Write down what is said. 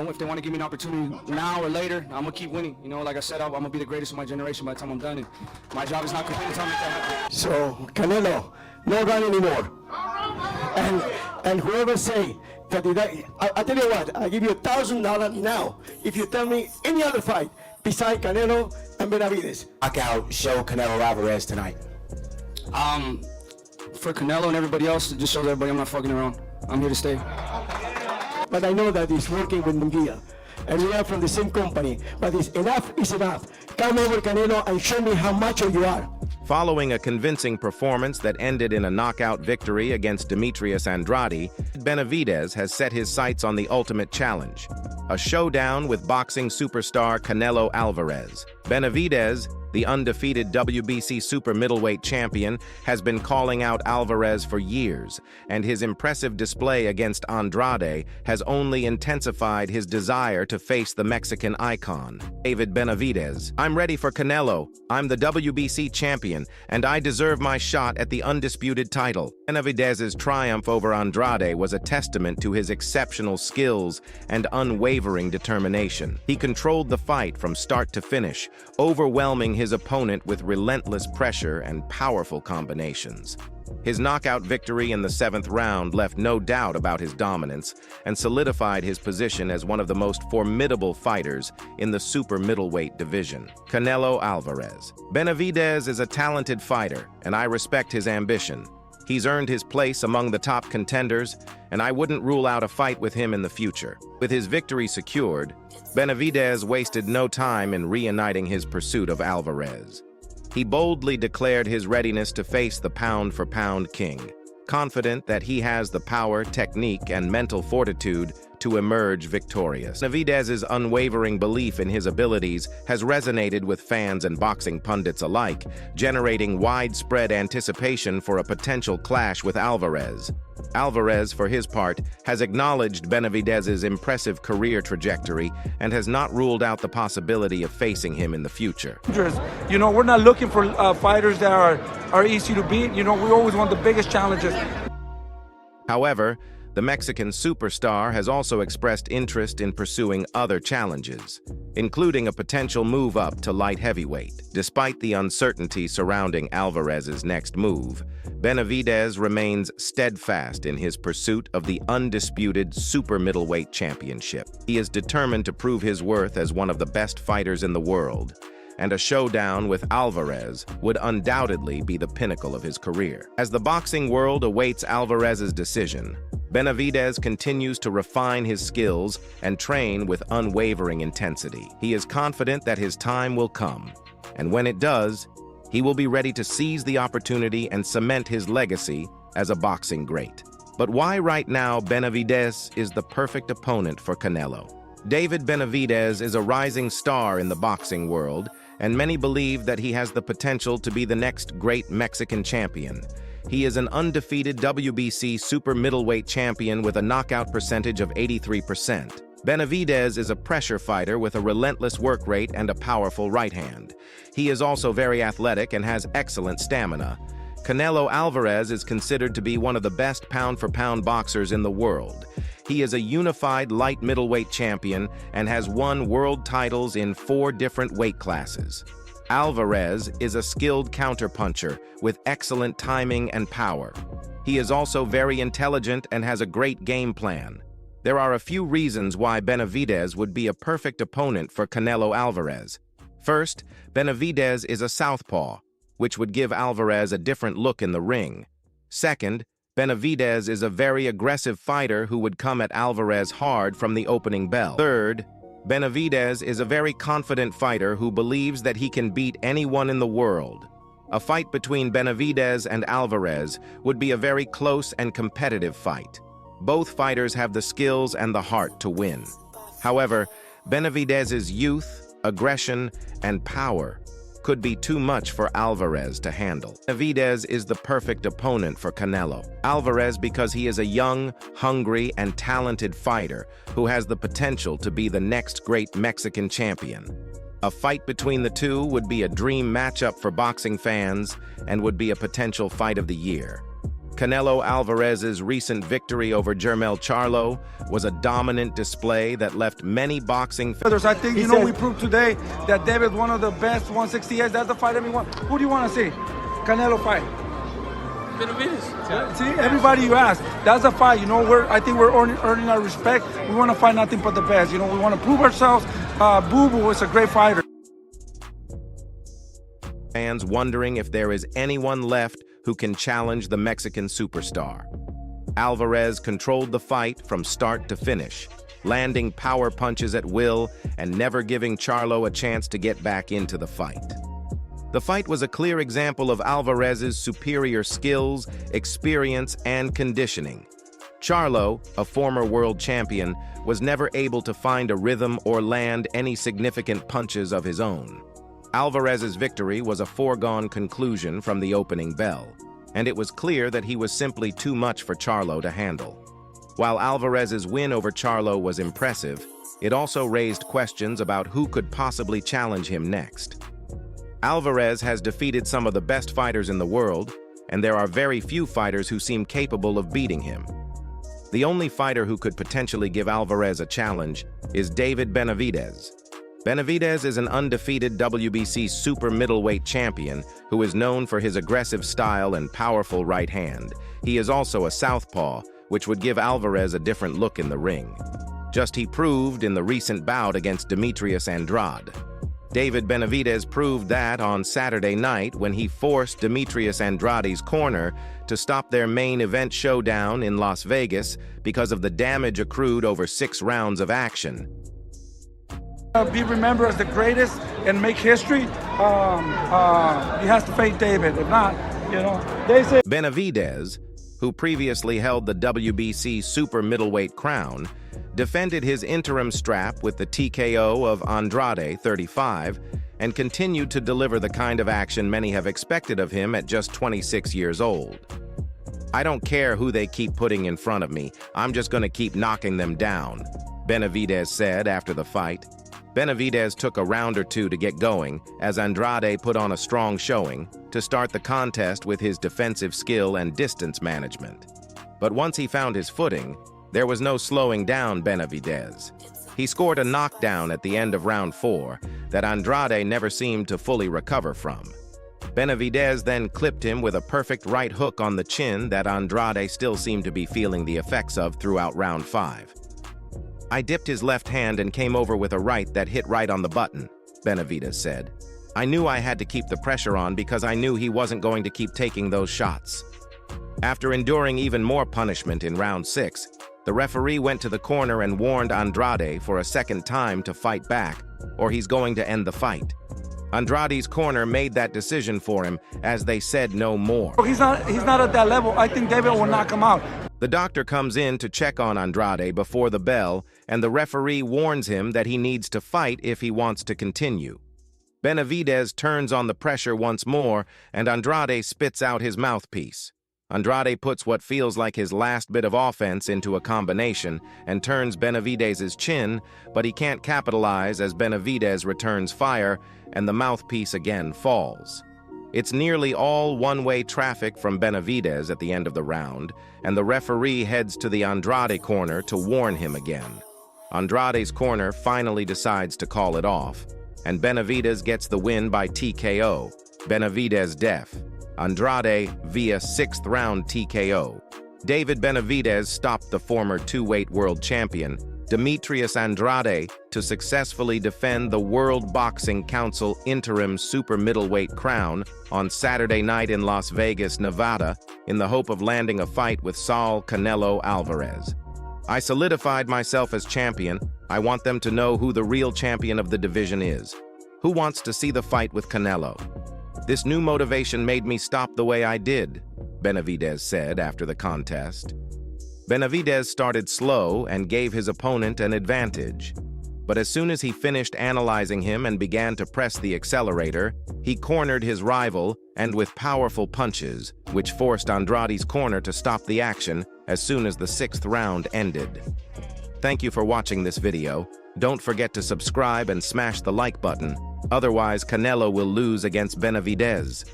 if they want to give me an opportunity now or later, I'm gonna keep winning. You know, like I said, I'm gonna be the greatest of my generation by the time I'm done. And my job is not completely to make that happen. So Canelo, no run anymore. And whoever say that I tell you what, I give you $1,000 now if you tell me any other fight beside Canelo and Benavidez. Knockout show Canelo Alvarez tonight. For Canelo and everybody else, it just shows everybody I'm not fucking around. I'm here to stay. But I know that he's working with Munguia, and we are from the same company. But enough is enough. Come over, Canelo, and show me how macho you are. Following a convincing performance that ended in a knockout victory against Demetrius Andrade, Benavidez has set his sights on the ultimate challenge, a showdown with boxing superstar Canelo Alvarez. Benavidez, the undefeated WBC super middleweight champion, has been calling out Alvarez for years, and his impressive display against Andrade has only intensified his desire to face the Mexican icon. David Benavidez: I'm ready for Canelo. I'm the WBC champion, and I deserve my shot at the undisputed title. Benavidez's triumph over Andrade was a testament to his exceptional skills and unwavering determination. He controlled the fight from start to finish, overwhelming his opponent with relentless pressure and powerful combinations. His knockout victory in the 7th round left no doubt about his dominance and solidified his position as one of the most formidable fighters in the super middleweight division. Canelo Alvarez. Benavidez is a talented fighter, and I respect his ambition. He's earned his place among the top contenders, and I wouldn't rule out a fight with him in the future. With his victory secured, Benavidez wasted no time in reuniting his pursuit of Alvarez. He boldly declared his readiness to face the pound-for-pound king, confident that he has the power, technique, and mental fortitude to emerge victorious. Benavidez's unwavering belief in his abilities has resonated with fans and boxing pundits alike, generating widespread anticipation for a potential clash with Alvarez. Alvarez, for his part, has acknowledged Benavidez's impressive career trajectory and has not ruled out the possibility of facing him in the future. You know, we're not looking for fighters that are easy to beat. You know, we always want the biggest challenges. However, the Mexican superstar has also expressed interest in pursuing other challenges, including a potential move up to light heavyweight. Despite the uncertainty surrounding Alvarez's next move, Benavidez remains steadfast in his pursuit of the undisputed super middleweight championship. He is determined to prove his worth as one of the best fighters in the world, and a showdown with Alvarez would undoubtedly be the pinnacle of his career. As the boxing world awaits Alvarez's decision, Benavidez continues to refine his skills and train with unwavering intensity. He is confident that his time will come, and when it does, he will be ready to seize the opportunity and cement his legacy as a boxing great. But why right now Benavidez is the perfect opponent for Canelo? David Benavidez is a rising star in the boxing world, and many believe that he has the potential to be the next great Mexican champion. He is an undefeated WBC super middleweight champion with a knockout percentage of 83%. Benavidez is a pressure fighter with a relentless work rate and a powerful right hand. He is also very athletic and has excellent stamina. Canelo Alvarez is considered to be one of the best pound-for-pound boxers in the world. He is a unified light middleweight champion and has won world titles in 4 different weight classes. Alvarez is a skilled counterpuncher with excellent timing and power. He is also very intelligent and has a great game plan. There are a few reasons why Benavidez would be a perfect opponent for Canelo Alvarez. First, Benavidez is a southpaw, which would give Alvarez a different look in the ring. Second, Benavidez is a very aggressive fighter who would come at Alvarez hard from the opening bell. Third, Benavidez is a very confident fighter who believes that he can beat anyone in the world. A fight between Benavidez and Alvarez would be a very close and competitive fight. Both fighters have the skills and the heart to win. However, Benavidez's youth, aggression, and power could be too much for Alvarez to handle. Benavidez is the perfect opponent for Canelo Alvarez because he is a young, hungry, and talented fighter who has the potential to be the next great Mexican champion. A fight between the two would be a dream matchup for boxing fans and would be a potential fight of the year. Canelo Alvarez's recent victory over Jermell Charlo was a dominant display that left many boxing fans. I think, we proved today that David's one of the best 168s. That's the fight everyone. Who do you want to see? Canelo fight. Benavidez. See, everybody you ask, that's a fight. I think we're earning our respect. We want to fight nothing but the best. We want to prove ourselves. Boo Boo is a great fighter. Fans wondering if there is anyone left who can challenge the Mexican superstar. Alvarez controlled the fight from start to finish, landing power punches at will and never giving Charlo a chance to get back into the fight. The fight was a clear example of Alvarez's superior skills, experience, and conditioning. Charlo, a former world champion, was never able to find a rhythm or land any significant punches of his own. Alvarez's victory was a foregone conclusion from the opening bell, and it was clear that he was simply too much for Charlo to handle. While Alvarez's win over Charlo was impressive, it also raised questions about who could possibly challenge him next. Alvarez has defeated some of the best fighters in the world, and there are very few fighters who seem capable of beating him. The only fighter who could potentially give Alvarez a challenge is David Benavidez. Benavidez is an undefeated WBC super middleweight champion who is known for his aggressive style and powerful right hand. He is also a southpaw, which would give Alvarez a different look in the ring. Just he proved in the recent bout against Demetrius Andrade. David Benavidez proved that on Saturday night when he forced Demetrius Andrade's corner to stop their main event showdown in Las Vegas because of the damage accrued over 6 rounds of action. Be remembered as the greatest and make history. He has to face David. If not, they say. Benavidez, who previously held the WBC super middleweight crown, defended his interim strap with the TKO of Andrade, 35, and continued to deliver the kind of action many have expected of him at just 26 years old. "I don't care who they keep putting in front of me, I'm just going to keep knocking them down," Benavidez said after the fight. Benavidez took a round or two to get going as Andrade put on a strong showing to start the contest with his defensive skill and distance management. But once he found his footing, there was no slowing down Benavidez. He scored a knockdown at the end of round 4 that Andrade never seemed to fully recover from. Benavidez then clipped him with a perfect right hook on the chin that Andrade still seemed to be feeling the effects of throughout round 5. "I dipped his left hand and came over with a right that hit right on the button," Benavidez said. "I knew I had to keep the pressure on because I knew he wasn't going to keep taking those shots." After enduring even more punishment in round 6, the referee went to the corner and warned Andrade for a second time to fight back, or he's going to end the fight. Andrade's corner made that decision for him, as they said no more. He's not at that level. I think David will knock him out. The doctor comes in to check on Andrade before the bell, and the referee warns him that he needs to fight if he wants to continue. Benavidez turns on the pressure once more, and Andrade spits out his mouthpiece. Andrade puts what feels like his last bit of offense into a combination and turns Benavidez's chin, but he can't capitalize as Benavidez returns fire, and the mouthpiece again falls. It's nearly all one-way traffic from Benavidez at the end of the round, and the referee heads to the Andrade corner to warn him again. Andrade's corner finally decides to call it off, and Benavidez gets the win by TKO, Benavidez def. Andrade via 6th round TKO. David Benavidez stopped the former two-weight world champion, Demetrius Andrade, to successfully defend the World Boxing Council interim super middleweight crown on Saturday night in Las Vegas, Nevada, in the hope of landing a fight with Saul Canelo Alvarez. "I solidified myself as champion. I want them to know who the real champion of the division is. Who wants to see the fight with Canelo? This new motivation made me stop the way I did," Benavidez said after the contest. Benavidez started slow and gave his opponent an advantage. But as soon as he finished analyzing him and began to press the accelerator, he cornered his rival and with powerful punches, which forced Andrade's corner to stop the action as soon as the 6th round ended. Thank you for watching this video. Don't forget to subscribe and smash the like button. Otherwise, Canelo will lose against Benavidez.